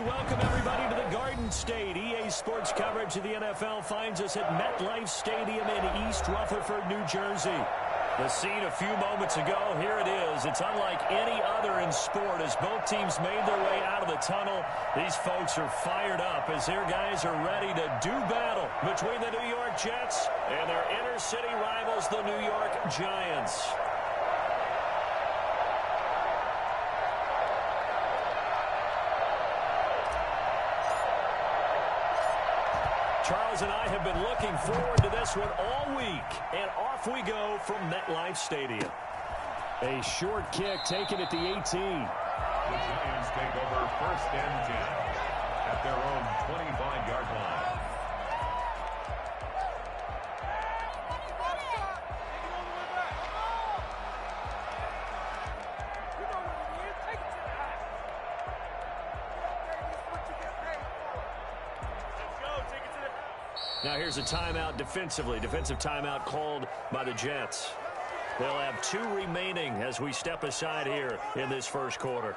welcome everybody to the Garden State. EA Sports coverage of the NFL finds us at MetLife Stadium in East Rutherford, New Jersey. The scene a few moments ago, here it is. It's unlike any other in sport as both teams made their way out of the tunnel. These folks are fired up as their guys are ready to do battle between the New York Jets and their inner city rivals, the New York Giants. Charles and I have been looking forward to this one all week, and off we go from MetLife Stadium. A short kick taken at the 18. The Giants take over 1st and 10 at their own 25-yard line. Now here's a timeout defensively. Defensive timeout called by the Jets. They'll have 2 remaining as we step aside here in this first quarter.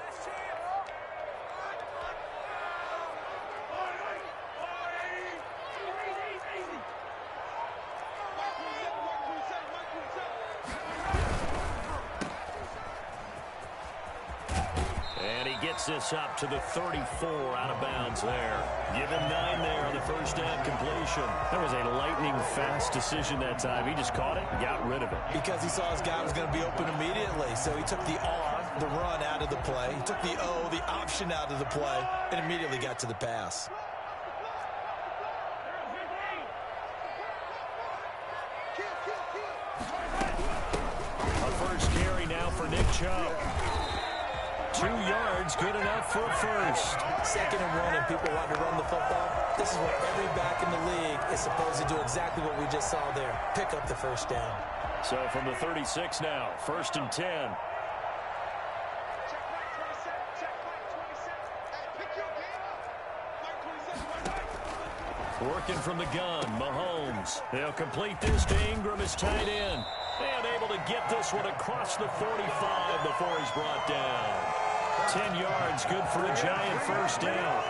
This up to the 34 out of bounds there. Give him 9 there on the first down completion. That was a lightning-fast decision that time. He just caught it and got rid of it. Because he saw his guy was going to be open immediately. So he took the R, the run, out of the play. He took the O, the option, out of the play, and immediately got to the pass. A first carry now for Nick Chubb. 2 yards, good enough for a first. 2nd and 1, and people want to run the football. This is what every back in the league is supposed to do, exactly what we just saw there. Pick up the first down. So from the 36 now, 1st and 10. Working from the gun, Mahomes. They'll complete this to Ingram as tight end. And able to get this one across the 45 before he's brought down. 10 yards, good for a Giant first down.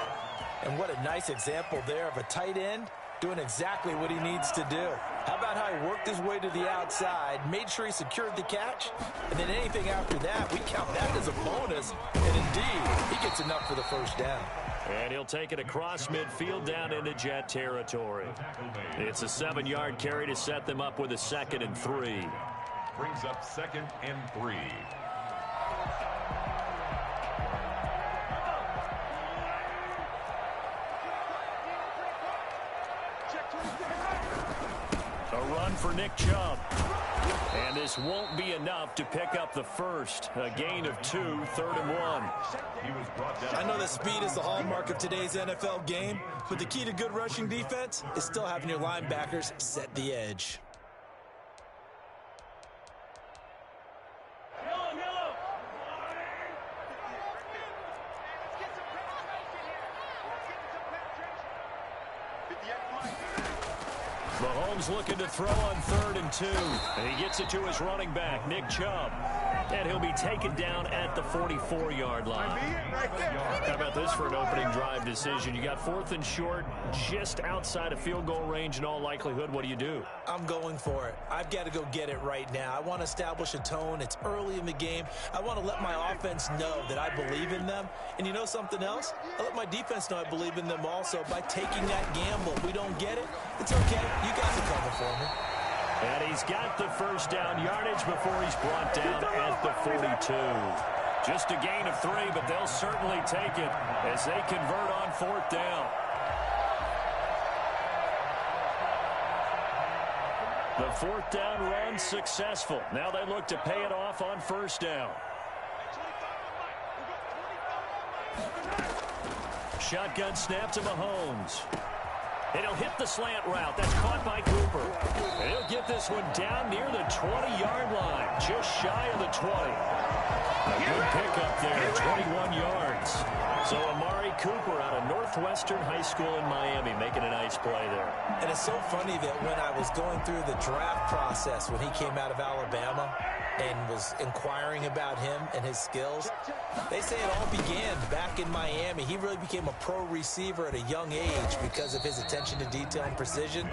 And what a nice example there of a tight end doing exactly what he needs to do. How about how he worked his way to the outside, made sure he secured the catch, and then anything after that, we count that as a bonus. And indeed, he gets enough for the first down. And he'll take it across midfield down into Jet territory. It's a 7-yard carry to set them up with a 2nd and 3. Brings up 2nd and 3. A run for Nick Chubb. And this won't be enough to pick up the first. A gain of 2, 3rd and 1. I know that speed is the hallmark of today's NFL game, but the key to good rushing defense is still having your linebackers set the edge. Mahomes looking to throw on 3rd and 2. And he gets it to his running back, Nick Chubb. And he'll be taken down at the 44-yard line. How about this for an opening drive decision? You got 4th and short, just outside of field goal range in all likelihood. What do you do? I'm going for it. I've got to go get it right now. I want to establish a tone. It's early in the game. I want to let my offense know that I believe in them. And you know something else? I let my defense know I believe in them also by taking that gamble. If we don't get it, it's okay. You guys are coming for me. And he's got the first down yardage before he's brought down at the 42. Just a gain of 3, but they'll certainly take it as they convert on 4th down. The 4th down run successful. Now they look to pay it off on 1st down. Shotgun snap to Mahomes. And he'll hit the slant route. That's caught by Cooper. And he'll get this one down near the 20-yard line, just shy of the 20. A good pickup there, 21 yards. So Amari Cooper out of Northwestern High School in Miami making a nice play there. And it's so funny that when I was going through the draft process when he came out of Alabama, and was inquiring about him and his skills. They say it all began back in Miami. He really became a pro receiver at a young age because of his attention to detail and precision.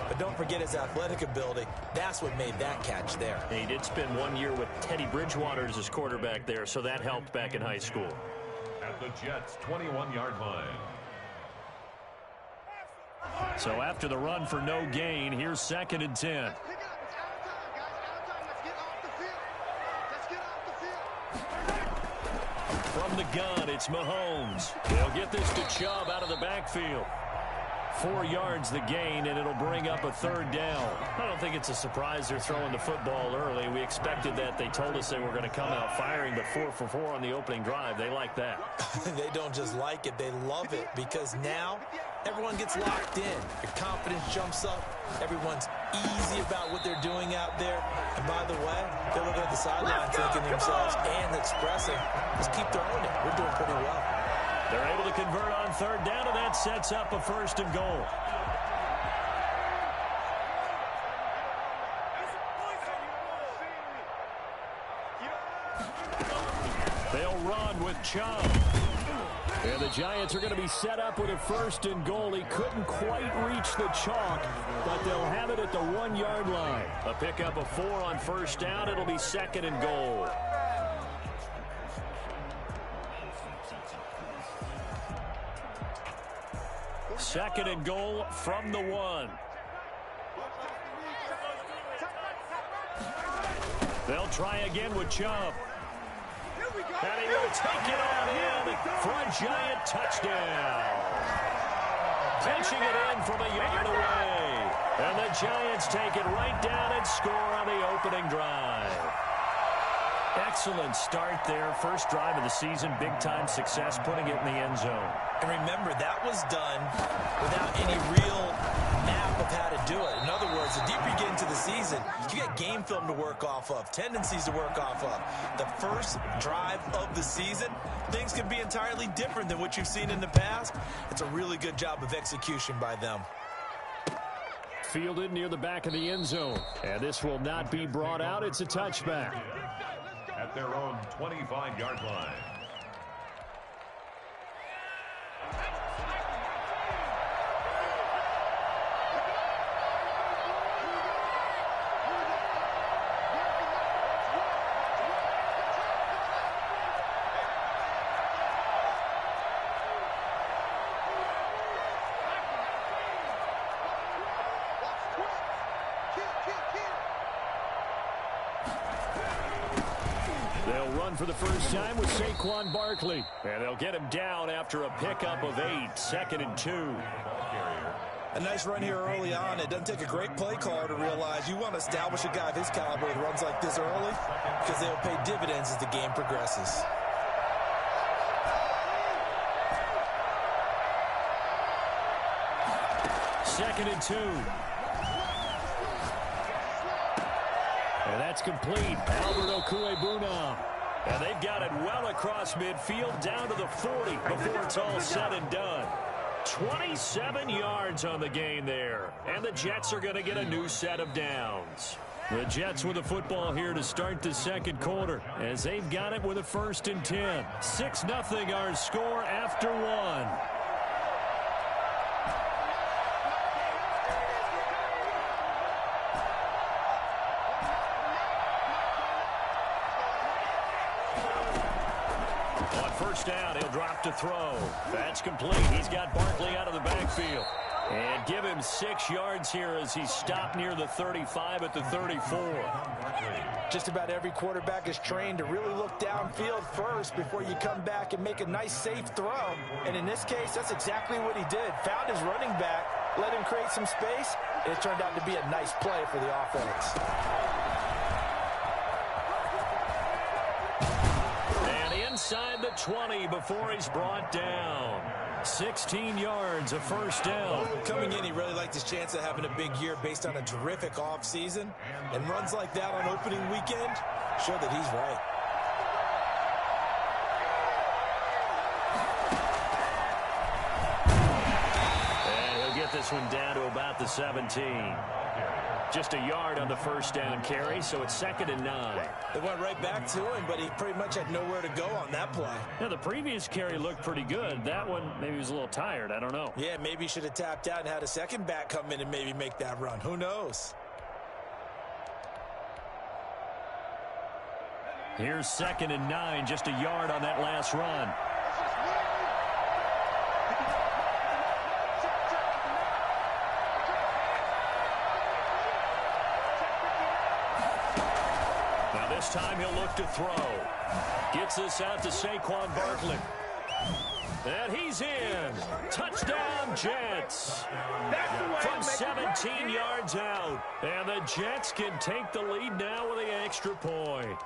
But don't forget his athletic ability. That's what made that catch there. He did spend 1 year with Teddy Bridgewater as his quarterback there, so that helped back in high school. At the Jets' 21-yard line. So after the run for no gain, here's 2nd and 10. From the gun, it's Mahomes. He'll get this to Chubb out of the backfield. 4 yards the gain, and it'll bring up a 3rd down. I don't think it's a surprise they're throwing the football early. We expected that. They told us they were going to come out firing, but 4 for 4 on the opening drive. They like that. They don't just like it, they love it, because now everyone gets locked in. Your confidence jumps up. Everyone's easy about what they're doing out there. And by the way, they're looking at the sideline thinking to themselves and expressing, let's keep throwing it. We're doing pretty well. They're able to convert on 3rd down, and that sets up a 1st and goal. They'll run with Chubb. And the Giants are going to be set up with a 1st and goal. He couldn't quite reach the chalk, but they'll have it at the 1-yard line. A pickup of 4 on 1st down. It'll be 2nd and goal. Second and goal from the 1. They'll try again with Chubb. And he will take it on in for a Giant touchdown. Pinching it in from a yard away. And the Giants take it right down and score on the opening drive. Excellent start there. First drive of the season. Big-time success putting it in the end zone. And remember, that was done without any real map of how to do it. In other words, the deeper you get into the season, you get game film to work off of, tendencies to work off of. The first drive of the season, things can be entirely different than what you've seen in the past. It's a really good job of execution by them. Fielded near the back of the end zone. And this will not be brought out. It's a touchback. At their own 25-yard line. For the first time with Saquon Barkley. And they'll get him down after a pickup of 8. 2nd and 2. A nice run here early on. It doesn't take a great play caller to realize you want to establish a guy of his caliber with runs like this early because they'll pay dividends as the game progresses. Second and 2. And that's complete. Albert Okwuegbunam. And they've got it well across midfield down to the 40 before it's all said and done. 27 yards on the gain there. And the Jets are going to get a new set of downs. The Jets with the football here to start the second quarter as they've got it with a 1st and 10. 6-0 our score after 1. Down, he'll drop to throw. That's complete. He's got Barkley out of the backfield. And give him 6 yards here as he's stopped near the 35 at the 34. Just about every quarterback is trained to really look downfield first before you come back and make a nice, safe throw. And in this case, that's exactly what he did. Found his running back, let him create some space, and it turned out to be a nice play for the offense. Inside the 20 before he's brought down. 16 yards, a 1st down. Coming in, he really liked his chance of having a big year based on a terrific offseason. And runs like that on opening weekend show that he's right. And he'll get this one down to about the 17. Just a yard on the first down carry, so it's 2nd and 9. They went right back to him, but he pretty much had nowhere to go on that play. Yeah, the previous carry looked pretty good. That one, maybe he was a little tired. I don't know. Yeah, maybe he should have tapped out and had a second back come in and maybe make that run. Who knows? Here's 2nd and 9, just a yard on that last run. Now this time he'll look to throw. Gets this out to Saquon Barkley. And he's in. Touchdown, Jets. From 17 yards out. And the Jets can take the lead now with the extra point.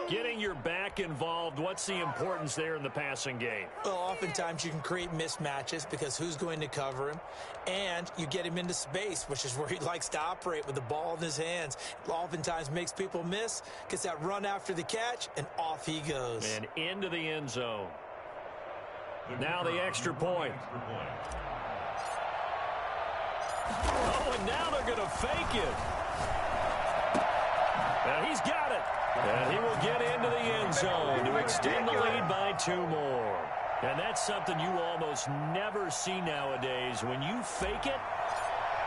Getting your back involved, what's the importance there in the passing game? Well, oftentimes you can create mismatches because who's going to cover him? And you get him into space, which is where he likes to operate with the ball in his hands. It oftentimes makes people miss, gets that run after the catch, and off he goes. And into the end zone. Now the extra point. Oh, and now they're going to fake it. And he's got it. And he will get into the end zone to extend the lead by 2 more. And that's something you almost never see nowadays. When you fake it,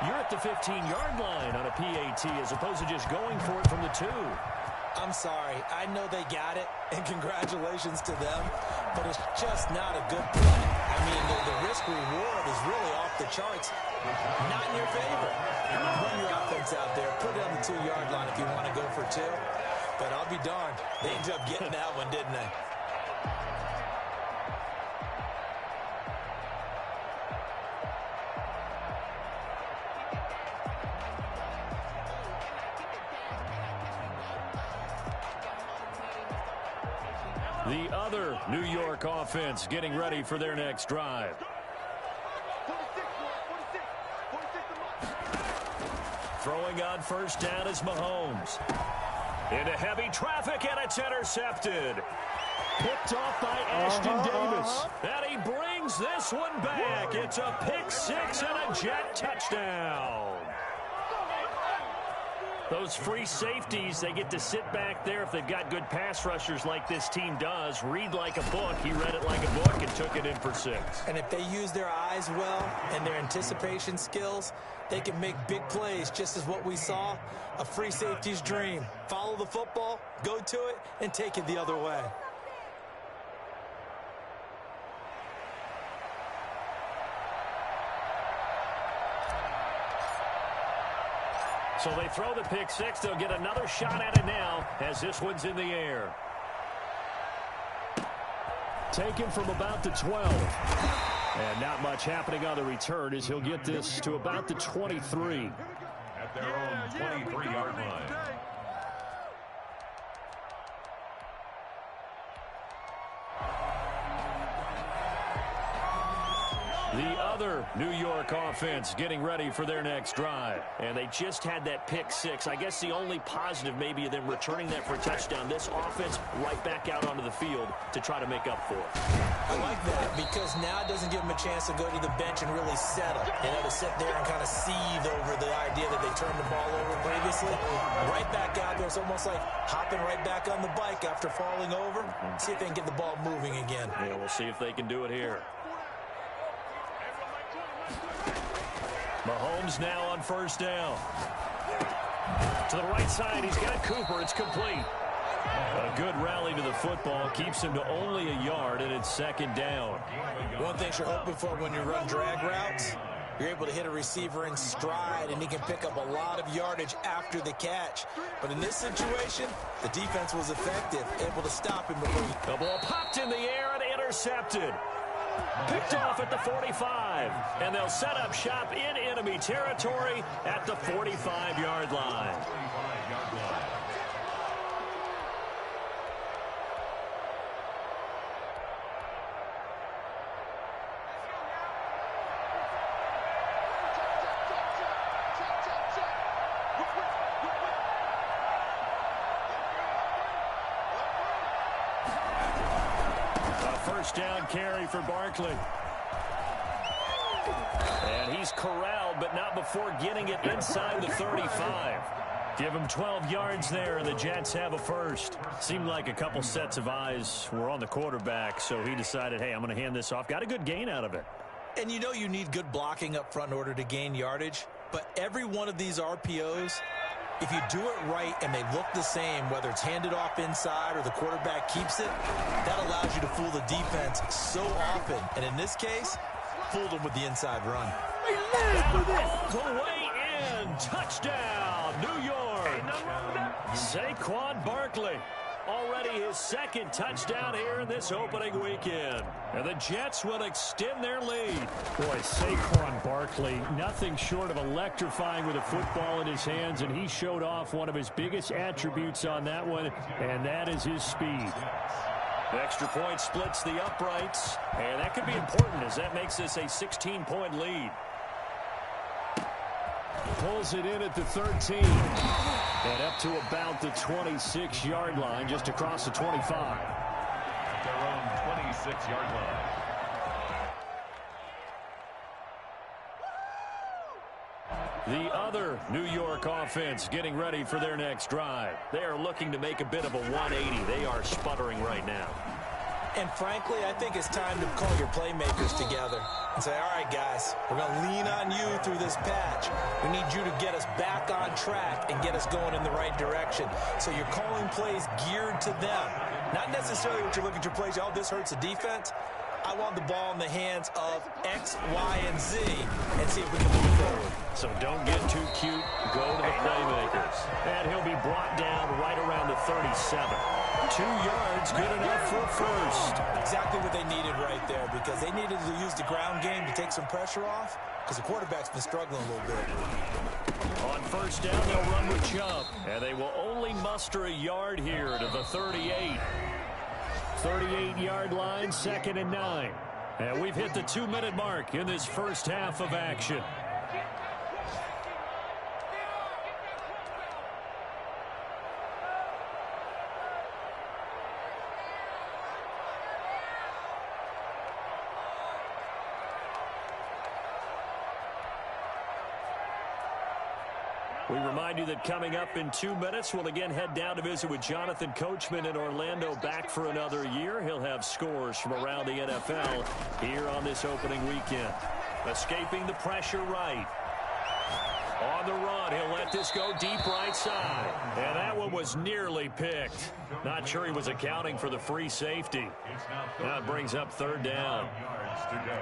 you're at the 15-yard line on a PAT as opposed to just going for it from the 2. I'm sorry. I know they got it, and congratulations to them, but it's just not a good play. I mean, the risk-reward is really off the charts. Not in your favor. Run your offense out there. Put it on the 2-yard line if you want to go for 2. But I'll be darned. They ended up getting that one, didn't they? The other New York offense getting ready for their next drive. Throwing on first down is Mahomes. Into heavy traffic, and it's intercepted. Picked off by Ashton Davis. And he brings this one back. It's a pick 6 and a Jet touchdown. Those free safeties, they get to sit back there if they've got good pass rushers like this team does. Read like a book. He read it like a book and took it in for 6. And if they use their eyes well and their anticipation skills, they can make big plays, just as what we saw, a free safety's dream. Follow the football, go to it, and take it the other way. So they throw the pick 6. They'll get another shot at it now as this one's in the air. Taken from about the 12. And not much happening on the return as he'll get this to about the 23. At their own 23-yard line. The other New York offense getting ready for their next drive. And they just had that pick 6. I guess the only positive maybe of them returning that for a touchdown. This offense right back out onto the field to try to make up for it. I like that because now it doesn't give them a chance to go to the bench and really settle. You know, to sit there and kind of seethe over the idea that they turned the ball over previously. Right back out there. It's almost like hopping right back on the bike after falling over. See if they can get the ball moving again. Yeah, we'll see if they can do it here. Mahomes now on first down. To the right side, he's got Cooper. It's complete. A good rally to the football keeps him to only a yard, and it's 2nd down. One thing you're hoping for when you run drag routes, you're able to hit a receiver in stride, and he can pick up a lot of yardage after the catch. But in this situation, the defense was effective, able to stop him before he... The ball popped in the air and intercepted. Picked off at the 45, and they'll set up shop in enemy territory at the 45-yard line. First down carry for Barkley. And he's corralled field, but not before getting it inside the 35. Give him 12 yards there, and the Jets have a first. Seemed like a couple sets of eyes were on the quarterback, so he decided, hey, I'm going to hand this off. Got a good gain out of it. And you know you need good blocking up front in order to gain yardage, but every one of these RPOs, if you do it right and they look the same, whether it's handed off inside or the quarterback keeps it, that allows you to fool the defense so often. And in this case, fooled them with the inside run. All the way in. Touchdown, New York. Saquon Barkley. Already his second touchdown here in this opening weekend. And the Jets will extend their lead. Boy, Saquon Barkley, nothing short of electrifying with a football in his hands, and he showed off one of his biggest attributes on that one, and that is his speed. The extra point splits the uprights, and that could be important as that makes this a 16-point lead. Pulls it in at the 13. And up to about the 26-yard line, just across the 25. At their own 26-yard line. The other New York offense getting ready for their next drive. They are looking to make a bit of a 180. They are sputtering right now. And frankly, I think it's time to call your playmakers together and say, all right, guys, we're going to lean on you through this patch. We need you to get us back on track and get us going in the right direction. So you're calling plays geared to them. Not necessarily what you look at your plays, oh, this hurts the defense. I want the ball in the hands of X, Y, and Z and see if we can move forward. So don't get too cute. Go to the playmakers. And he'll be brought down right around the 37. 2 yards, good enough for a first. Exactly what they needed right there, because they needed to use the ground game to take some pressure off, because the quarterback's been struggling a little bit. On first down, they'll run with Chubb, and they will only muster a yard here to the 38. 38-yard line, 2nd and 9. And we've hit the 2-minute mark in this first half of action. We remind you that coming up in 2 minutes, we'll again head down to visit with Jonathan Coachman in Orlando, back for another year. He'll have scores from around the NFL here on this opening weekend. Escaping the pressure right. On the run, he'll let this go deep right side. And that one was nearly picked. Not sure he was accounting for the free safety. Now it brings up 3rd down. Yards to go.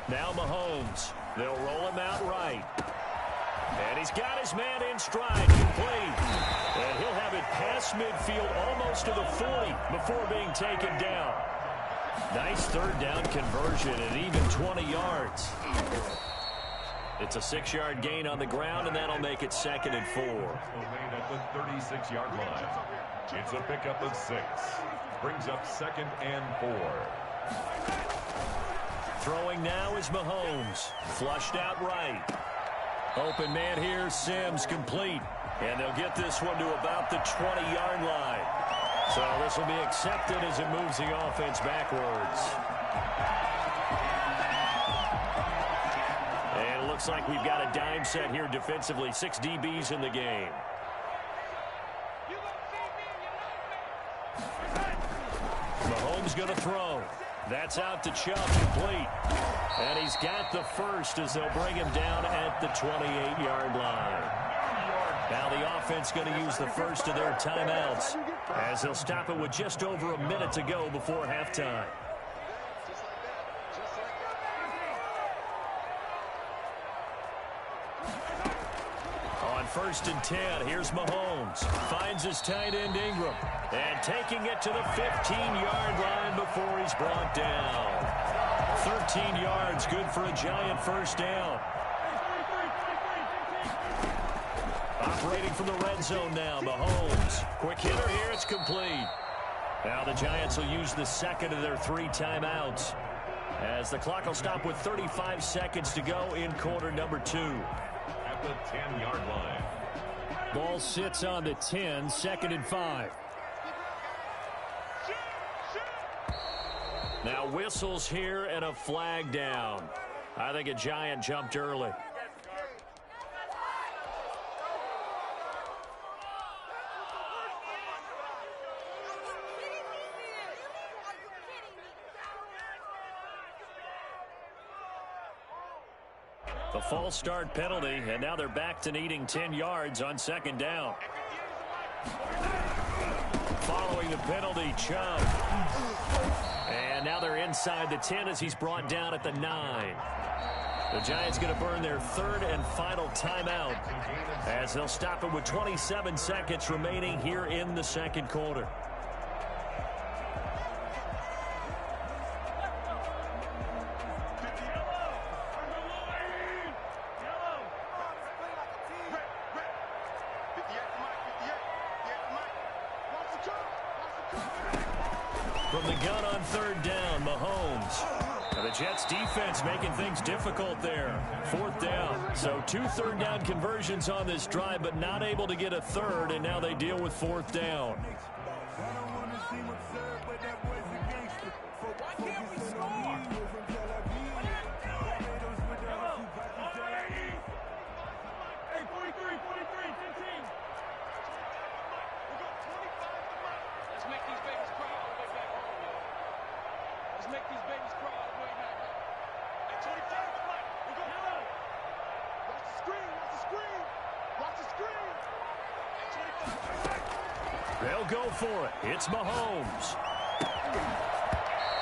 Now Mahomes. They'll roll him out right. And he's got his man in stride, complete. And he'll have it past midfield almost to the 40 before being taken down. Nice 3rd down conversion and even 20 yards. It's a 6-yard gain on the ground, and that'll make it 2nd and 4. Made at the 36-yard line. It's a pickup of 6. Brings up 2nd and 4. Throwing now is Mahomes. Flushed out right. Open man here, Sims, complete. And they'll get this one to about the 20-yard line. So this will be accepted as it moves the offense backwards. And it looks like we've got a dime set here defensively. 6 DBs in the game. Mahomes going to throw. That's out to Chubb, complete. And he's got the first as they'll bring him down at the 28-yard line. Now the offense going to use the first of their timeouts as they'll stop it with just over a minute to go before halftime. On 1st and 10, here's Mahomes. Finds his tight end Ingram. And taking it to the 15-yard line before he's brought down. 13 yards, good for a giant first down. Operating from the red zone now, Mahomes. Quick hitter here, it's complete. Now the Giants will use the 2nd of their 3 timeouts, as the clock will stop with 35 seconds to go in quarter number 2. At the 10-yard line. Ball sits on the 10, 2nd and 5. Now whistles here and a flag down. I think a Giant jumped early. The false start penalty, and now they're back to needing 10 yards on 2nd down. Following the penalty, Chubb. And now they're inside the 10 as he's brought down at the 9. The Giants going to burn their 3rd and final timeout as they'll stop it with 27 seconds remaining here in the 2nd quarter. From the gun on 3rd down, Mahomes. Now the Jets defense making things difficult there. 4th down. So 2 3rd-down conversions on this drive, but not able to get a 3rd, and now they deal with 4th down. They'll go for it. It's Mahomes.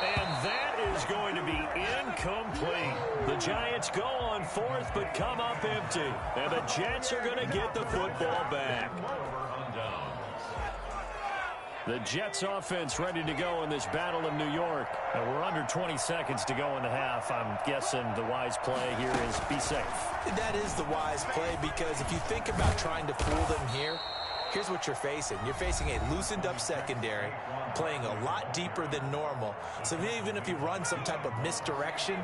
And that is going to be incomplete. The Giants go on 4th but come up empty. And the Jets are going to get the football back. The Jets offense ready to go in this battle of New York. And we're under 20 seconds to go in the half. I'm guessing the wise play here is be safe. That is the wise play, because if you think about trying to fool them here, here's what you're facing. You're facing a loosened-up secondary, playing a lot deeper than normal. So even if you run some type of misdirection,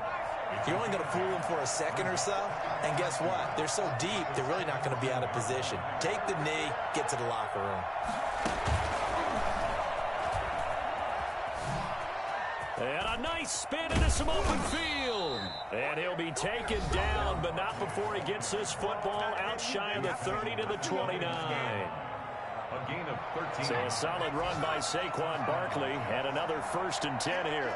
you're only going to fool them for a second or so. And guess what? They're so deep, they're really not going to be out of position. Take the knee, get to the locker room. And a nice spin into some open field. And he'll be taken down, but not before he gets this football out shy of the 30 to the 29. A gain of 13. So a solid run by Saquon Barkley, and another 1st and 10 here.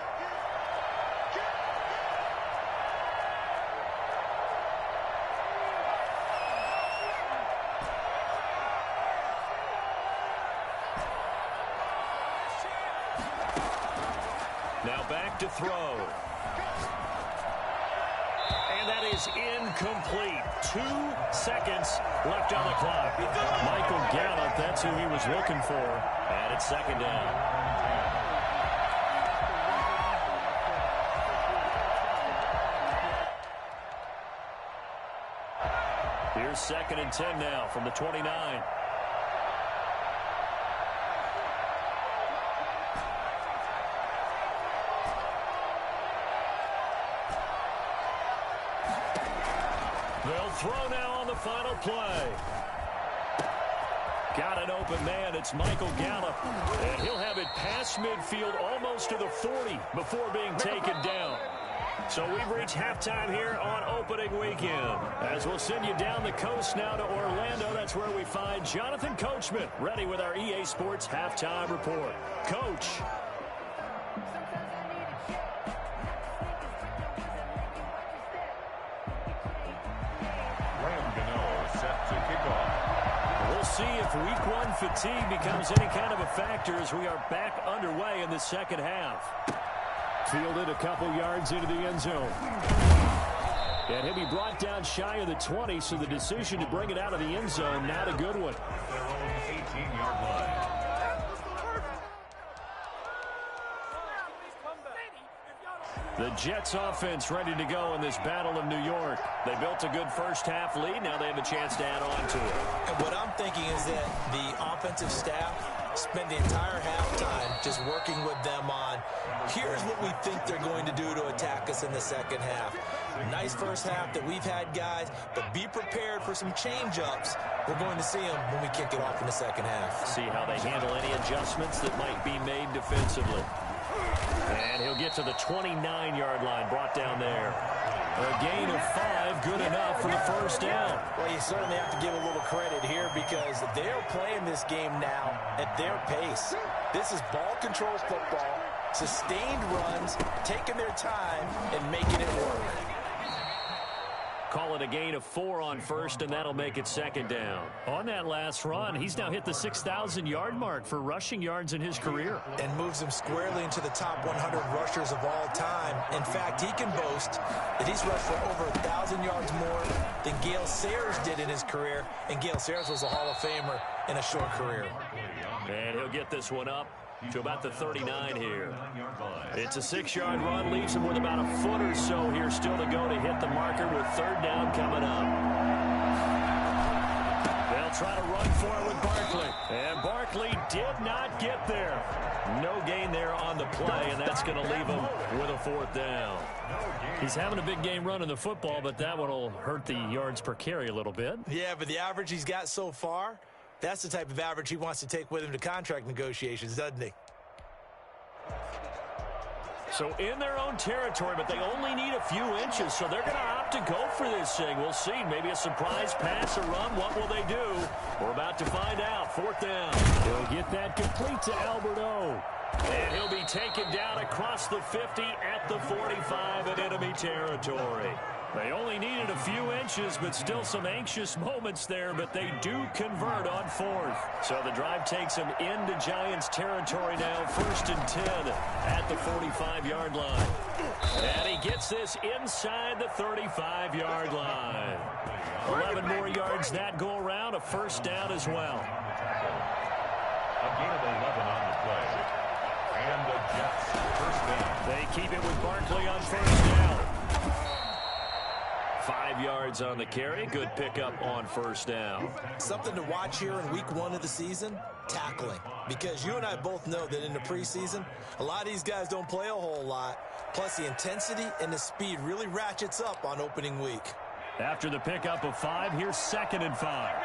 Now back to throw. And that is incomplete. 2 seconds left on the clock. Michael Gallup, that's who he was looking for. And it's 2nd down. Here's 2nd and 10 now from the 29. They'll throw now on the final play. Got an open man. It's Michael Gallup. And he'll have it past midfield almost to the 40 before being taken down. So we've reached halftime here on opening weekend. As we'll send you down the coast now to Orlando. That's where we find Jonathan Coachman ready with our EA Sports halftime report. Coach. We'll see if week 1 fatigue becomes any kind of a factor as we are back underway in the 2nd half. Fielded a couple yards into the end zone. And he'll be brought down shy of the 20, so the decision to bring it out of the end zone, not a good one. Their own 18-yard line. The Jets offense ready to go in this battle of New York. They built a good first half lead. Now they have a chance to add on to it. And what I'm thinking is that the offensive staff Spend the entire halftime just working with them on, here's what we think they're going to do to attack us in the second half. Nice first half that we've had, guys, but be prepared for some change-ups. We're going to see them when we kick it off in the second half. See how they handle any adjustments that might be made defensively. And he'll get to the 29-yard line, brought down there. A gain of 5, good enough for the first down. Well, you certainly have to give a little credit here because they're playing this game now at their pace. This is ball control football, sustained runs, taking their time, and making it work. Call it a gain of 4 on first, and that'll make it second down. On that last run, he's now hit the 6,000-yard mark for rushing yards in his career. And moves him squarely into the top 100 rushers of all time. In fact, he can boast that he's rushed for over 1,000 yards more than Gale Sayers did in his career. And Gale Sayers was a Hall of Famer in a short career. And he'll get this one up to about the 39 here. It's a 6-yard run, leaves him with about a foot or so here still to go to hit the marker with third down coming up. They'll try to run for it with Barkley. And Barkley did not get there. No gain there on the play, and that's going to leave him with a fourth down. He's having a big game running the football, but that one will hurt the yards per carry a little bit. Yeah, but the average he's got so far, that's the type of average he wants to take with him to contract negotiations, doesn't he? So in their own territory, but they only need a few inches, so they're going to opt to go for this thing. We'll see. Maybe a surprise pass or run. What will they do? We're about to find out. Fourth down. He'll get that complete to Alberto. And he'll be taken down across the 50 at the 45 in enemy territory. They only needed a few inches, but still some anxious moments there, but they do convert on fourth. So the drive takes them into Giants territory now, 1st and 10 at the 45-yard line. And he gets this inside the 35-yard line. 11 more yards that go around, a first down as well. A gain of 11 on the play. And the Jets first down. They keep it with Barkley on first down. 5 yards on the carry. Good pickup on first down. Something to watch here in week 1 of the season, tackling. Because you and I both know that in the preseason, a lot of these guys don't play a whole lot. Plus, the intensity and the speed really ratchets up on opening week. After the pickup of 5, here's 2nd and 5.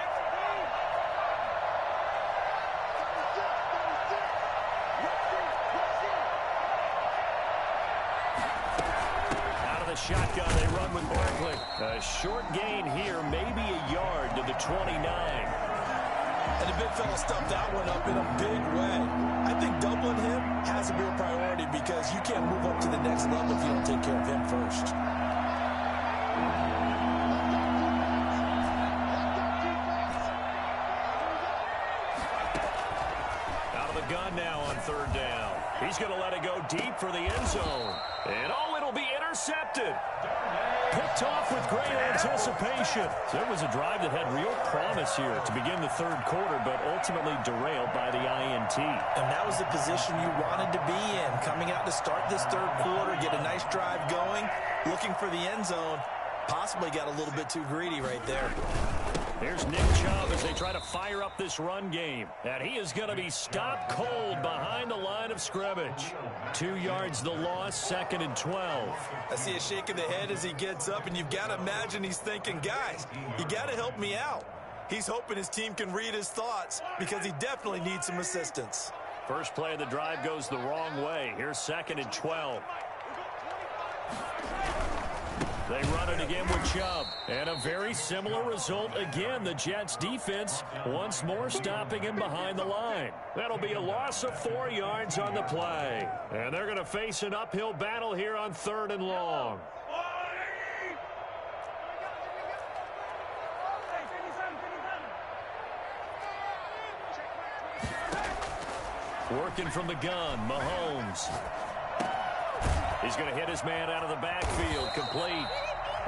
Shotgun, they run with Barkley. A short gain here, maybe a yard to the 29. And the big fella stuffed that one up in a big way. I think doubling him has a real priority because you can't move up to the next level if you don't take care of him first. Out of the gun now on third down. He's going to let it go deep for the end zone. And it'll be intercepted. Picked off with great anticipation. So it was a drive that had real promise here to begin the third quarter, but ultimately derailed by the INT. And that was the position you wanted to be in. Coming out to start this third quarter, get a nice drive going, looking for the end zone. Possibly got a little bit too greedy right there. Here's Nick Chubb as they try to fire up this run game. And he is going to be stopped cold behind the line of scrimmage. 2 yards the loss, 2nd and 12. I see a shake of the head as he gets up, and you've got to imagine he's thinking, guys, you got to help me out. He's hoping his team can read his thoughts because he definitely needs some assistance. First play of the drive goes the wrong way. Here's 2nd and 12. They run it again with Chubb. And a very similar result again. The Jets defense once more stopping him behind the line. That'll be a loss of 4 yards on the play. And they're going to face an uphill battle here on 3rd and long. Working from the gun, Mahomes. He's going to hit his man out of the backfield, complete.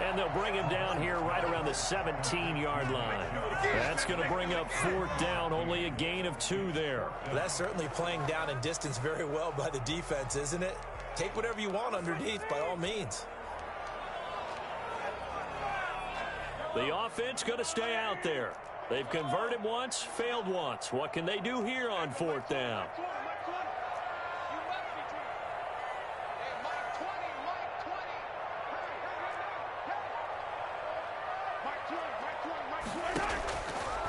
And they'll bring him down here right around the 17-yard line. That's going to bring up 4th down, only a gain of 2 there. Well, that's certainly playing down in distance very well by the defense, isn't it? Take whatever you want underneath, by all means. The offense going to stay out there. They've converted once, failed once. What can they do here on 4th down?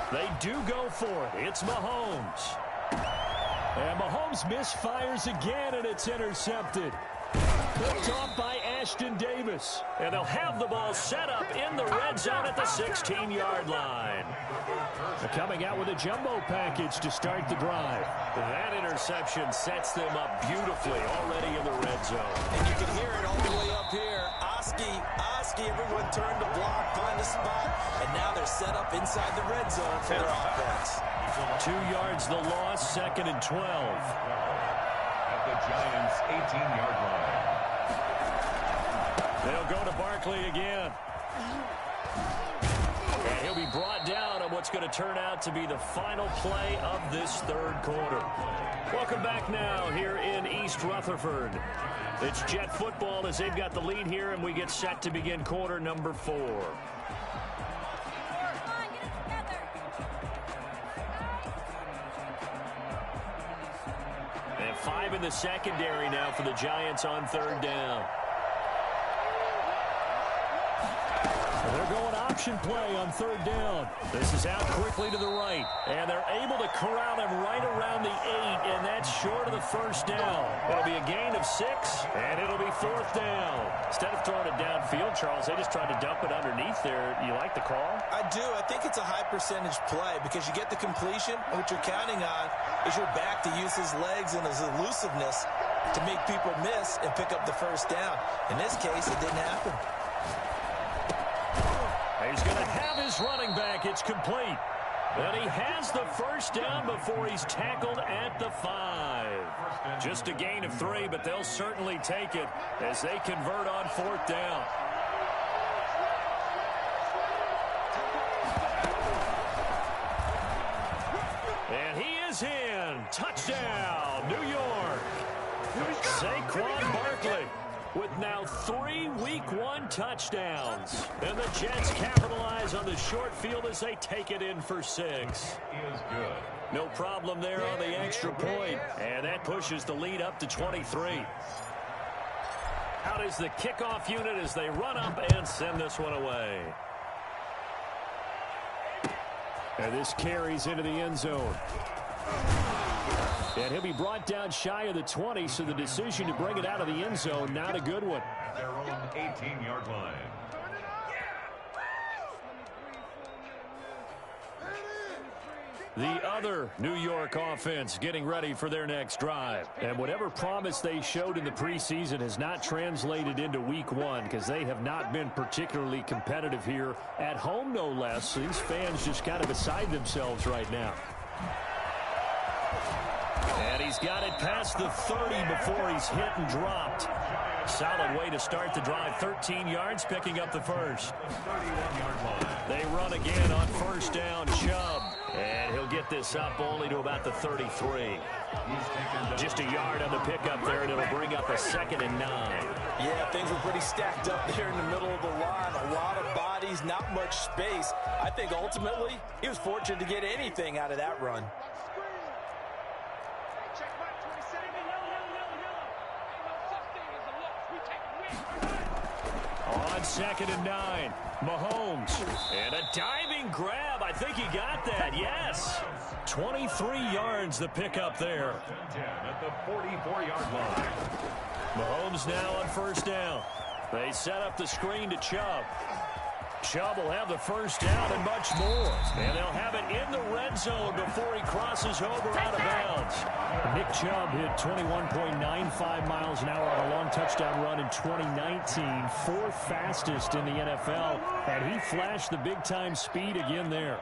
They do go for it. It's Mahomes. And Mahomes misfires again, and it's intercepted. Picked off by Ashton Davis. And they'll have the ball set up in the red zone at the 16-yard line. They're coming out with a jumbo package to start the drive. That interception sets them up beautifully already in the red zone. And you can hear it all the way up here. Oski, everyone turned to block, find a spot, and now they're set up inside the red zone for their offense. 2 yards the loss, 2nd and 12. At the Giants' 18-yard line. They'll go to Barkley again. And he'll be brought down on what's going to turn out to be the final play of this 3rd quarter. Welcome back now here in East Rutherford. It's Jet football as they've got the lead here, and we get set to begin quarter number 4. And 5 in the secondary now for the Giants on 3rd down. They're going option play on 3rd down. This is out quickly to the right. And they're able to corral him right around the 8, and that's short of the 1st down. It'll be a gain of 6, and it'll be 4th down. Instead of throwing it downfield, Charles, they just tried to dump it underneath there. You like the call? I do. I think it's a high-percentage play because you get the completion, and what you're counting on is your back to use his legs and his elusiveness to make people miss and pick up the 1st down. In this case, it didn't happen. He's going to have his running back. It's complete. And he has the 1st down before he's tackled at the 5. Just a gain of 3, but they'll certainly take it as they convert on 4th down. And he is in. Touchdown, New York. Saquon Barkley with now 3 Week 1 touchdowns. And the Jets capitalize on the short field as they take it in for 6. Is good. No problem there on the extra point. And that pushes the lead up to 23. Out is the kickoff unit as they run up and send this one away. And this carries into the end zone. And he'll be brought down shy of the 20, so the decision to bring it out of the end zone, not a good one. Their own 18-yard line. The other New York offense getting ready for their next drive. And whatever promise they showed in the preseason has not translated into Week 1 because they have not been particularly competitive here at home, no less. So these fans just kind of beside themselves right now. And he's got it past the 30 before he's hit and dropped. Solid way to start the drive. 13 yards, picking up the 1st. They run again on 1st down, Chubb. And he'll get this up only to about the 33. Just a yard on the pickup there, and it'll bring up a 2nd and 9. Yeah, things were pretty stacked up there in the middle of the line. A lot of bodies, not much space. I think ultimately he was fortunate to get anything out of that run. On 2nd and 9, Mahomes. And a diving grab. I think he got that, yes. 23 yards the pickup there. 10 at the 44-yard line. Mahomes now on 1st down. They set up the screen to Chubb. Chubb will have the 1st down and much more. And they'll have it in the red zone before he crosses over out of bounds. Nick Chubb hit 21.95 miles an hour on a long touchdown run in 2019. 4th fastest in the NFL. And he flashed the big-time speed again there.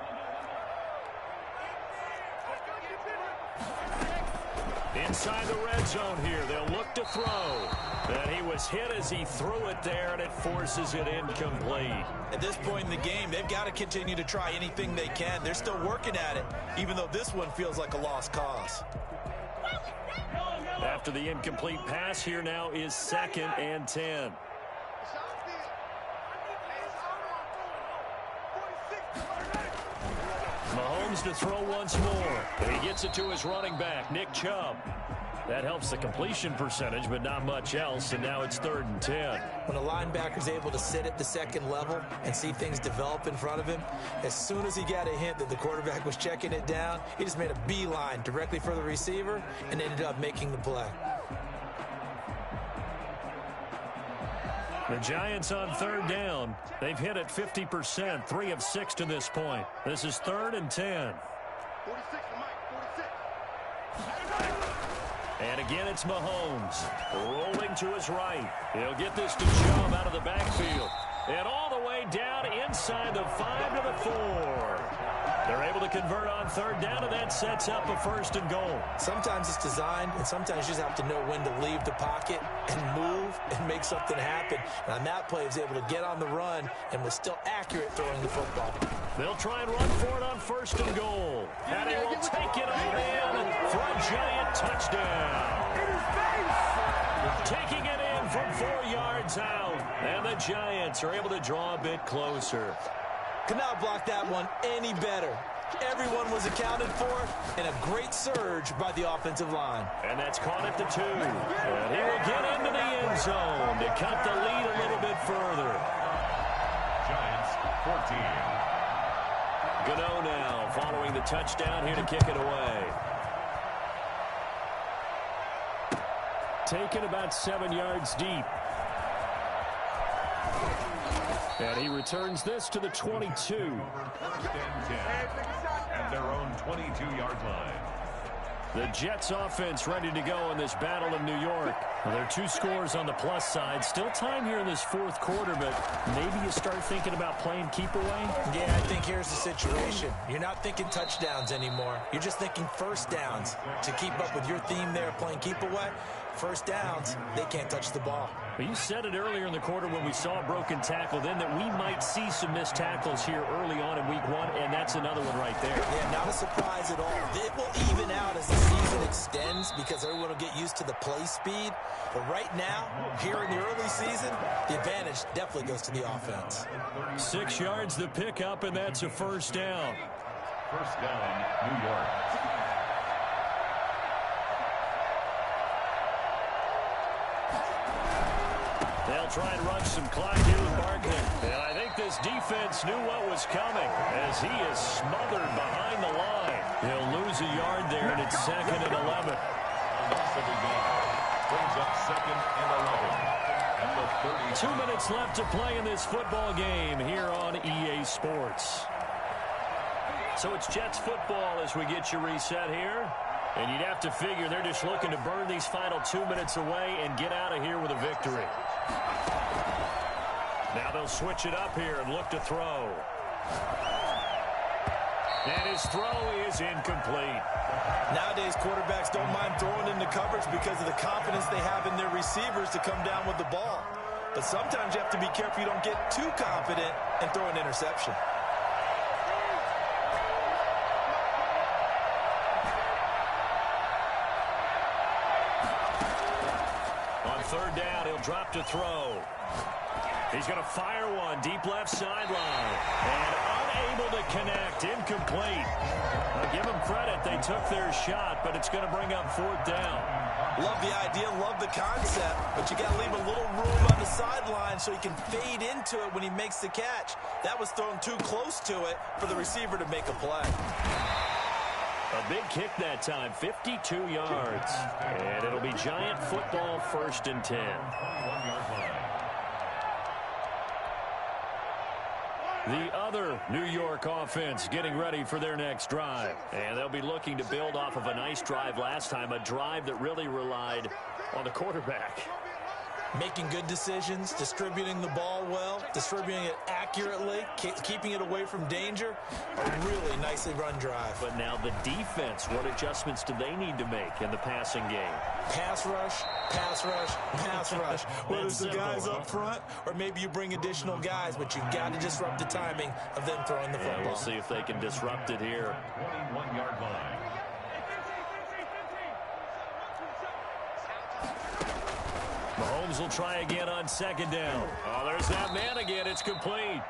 Inside the red zone here, they'll look to throw. And he was hit as he threw it there, and it forces it incomplete. At this point in the game, they've got to continue to try anything they can. They're still working at it, even though this one feels like a lost cause. After the incomplete pass, here now is 2nd and 10. Mahomes to throw once more. And he gets it to his running back, Nick Chubb. That helps the completion percentage, but not much else, and now it's 3rd and 10. When a linebacker's able to sit at the second level and see things develop in front of him, as soon as he got a hint that the quarterback was checking it down, he just made a beeline directly for the receiver and ended up making the play. The Giants on 3rd down. They've hit it 50%, 3 of 6 to this point. This is 3rd and 10. 46, Mike, 46. And again, it's Mahomes rolling to his right. He'll get this to Chubb out of the backfield. And all the way down inside the 5 to the 4. They're able to convert on 3rd down, and that sets up a 1st and goal. Sometimes it's designed, and sometimes you just have to know when to leave the pocket and move and make something happen. And on that play, he was able to get on the run and was still accurate throwing the football. They'll try and run for it on 1st and goal. And he will take it all in for a Giant touchdown. Taking it in from 4 yards out. And the Giants are able to draw a bit closer. Could not block that one any better. Everyone was accounted for, and a great surge by the offensive line. And that's caught at the 2. And he will get into the end zone to cut the lead a little bit further. Giants 14. Gano now following the touchdown here to kick it away. Taken about 7 yards deep. And he returns this to the 22. 1st and 10 at their own 22-yard line. The Jets offense ready to go in this battle in New York. Well, there are 2 scores on the plus side. Still time here in this 4th quarter, but maybe you start thinking about playing keep away? Yeah, I think here's the situation. You're not thinking touchdowns anymore. You're just thinking 1st downs. To keep up with your theme there, playing keep away, 1st downs, they can't touch the ball. Well, you said it earlier in the quarter when we saw a broken tackle then that we might see some missed tackles here early on in week 1, and that's another one right there. Yeah, not a surprise at all. It will even out as the season extends because everyone will get used to the play speed. But right now, here in the early season, the advantage definitely goes to the offense. 6 yards the pickup, and that's a 1st down. 1st down, New York. They'll try and run some clock here with Barkley. And I think this defense knew what was coming as he is smothered behind the line. He'll lose a yard there, and it's 2nd and 11. Loss of a yard. Brings up 2nd and 11. At the 30. 2 minutes left to play in this football game here on EA Sports. So it's Jets football as we get you reset here. And you'd have to figure they're just looking to burn these final 2 minutes away and get out of here with a victory. Now they'll switch it up here and look to throw. And his throw is incomplete. Nowadays, quarterbacks don't mind throwing into coverage because of the confidence they have in their receivers to come down with the ball. But sometimes you have to be careful you don't get too confident and throw an interception. On 3rd down, he'll drop to throw. He's going to fire one deep left sideline. And unable to connect. Incomplete. I'll give them credit. They took their shot, but it's going to bring up 4th down. Love the idea, love the concept, but you got to leave a little room on the sideline so he can fade into it when he makes the catch. That was thrown too close to it for the receiver to make a play. A big kick that time, 52 yards. And it'll be Giant football 1st and 10. 21-yard line. The other New York offense getting ready for their next drive. And they'll be looking to build off of a nice drive last time, a drive that really relied on the quarterback. Making good decisions, distributing the ball well, distributing it accurately, keeping it away from danger. A really nicely run drive. But now the defense, what adjustments do they need to make in the passing game? Pass rush, pass rush, pass rush. Whether it's the guys up front or maybe you bring additional guys, but you've got to disrupt the timing of them throwing the football. We'll see if they can disrupt it here. 21-yard line. Mahomes will try again on 2nd down. Oh, there's that man again. It's complete.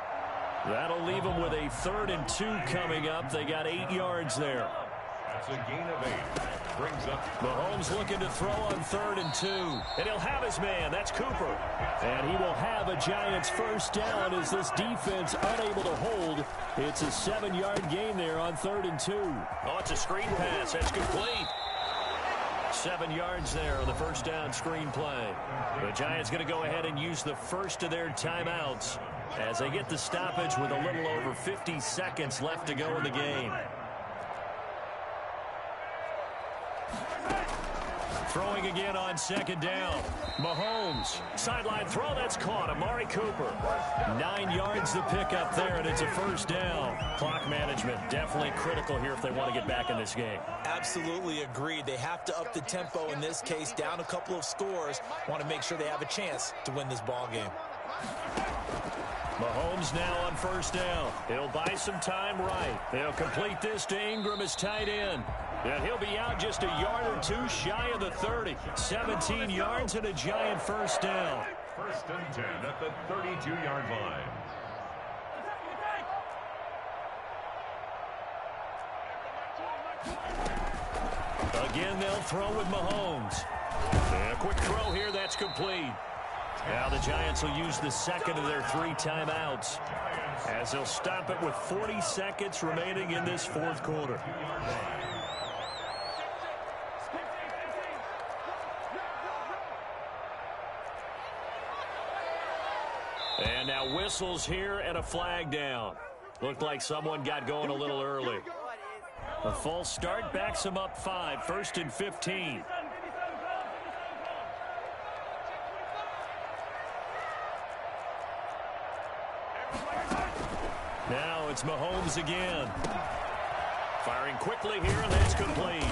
That'll leave them with a 3rd and 2 coming up. They got 8 yards there. That's a gain of 8. Brings up Mahomes looking to throw on 3rd and 2. And he'll have his man. That's Cooper. And he will have a Giants first down as this defense unable to hold. It's a 7-yard gain there on 3rd and 2. Oh, it's a screen pass. That's complete. 7 yards there on the first down screen play. The Giants going to go ahead and use the first of their timeouts as they get the stoppage with a little over 50 seconds left to go in the game. Throwing again on 2nd down. Mahomes. Sideline throw. That's caught. Amari Cooper. 9 yards to pick up there, and it's a first down. Clock management definitely critical here if they want to get back in this game. Absolutely agreed. They have to up the tempo in this case, down a couple of scores. Want to make sure they have a chance to win this ball game. Mahomes now on first down. He'll buy some time right. They'll complete this to Ingram as tight end. And he'll be out just a yard or 2 shy of the 30. 17 yards and a Giant first down. 1st and 10 at the 32-yard line. Again, they'll throw with Mahomes. And a quick throw here. That's complete. Now the Giants will use the 2nd of their 3 timeouts as they'll stop it with 40 seconds remaining in this 4th quarter. And now whistles here and a flag down. Looked like someone got going a little early. A false start backs them up 5. 1st and 15. Now it's Mahomes again. Firing quickly here, and that's complete.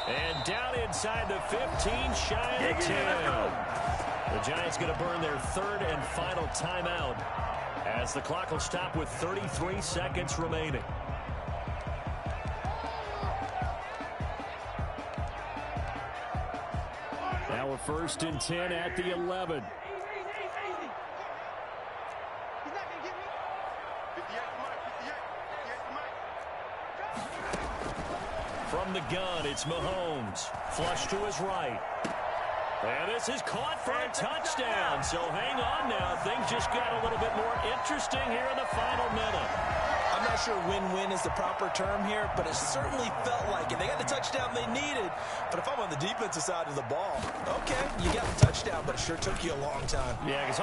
And down inside the 15, shy of 10. The Giants going to burn their 3rd and final timeout as the clock will stop with 33 seconds remaining. Now a 1st and 10 at the 11. From the gun, it's Mahomes. Flush to his right. And this is caught for a touchdown. So hang on now. Things just got a little bit more interesting here in the final minute. I'm not sure win-win is the proper term here, but it certainly felt like it. They got the touchdown they needed. But if I'm on the defensive side of the ball, okay, you got the touchdown, but it sure took you a long time. Yeah, because